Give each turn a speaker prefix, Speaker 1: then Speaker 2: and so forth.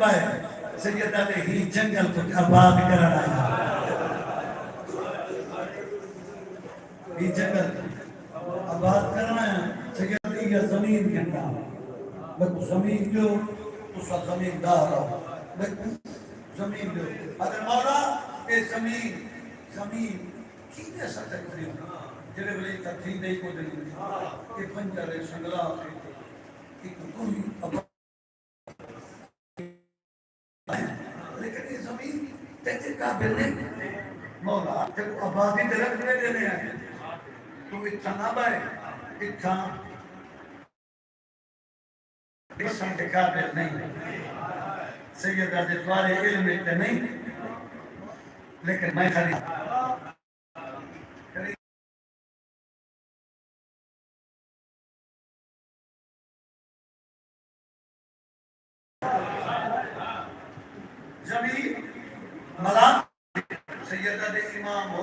Speaker 1: سیدہ نے ہی جنگل کو آباد کرنا ہے. ہی جنگل آباد کرنا ہے. سیدہ نے یہ زمین گھنٹا لیکن زمین جو تو سا زمین دار ہو لیکن زمین جو اگر مولا اے زمین کی دے سکتے کری جلے بلے تکتھی دے کو دلی کہ پنجر سنگلا ایک کوئی آباد لیکن یہ زمین تیجے قابل نہیں. مولا جب آبادی درخت میں دینے آئے تو اتھا نہ بائے اتھا قسم کے قابل نہیں. سیدہ دے توارے علم اتنے نہیں لیکن میں خرید زمین ملان سیدہ دے امام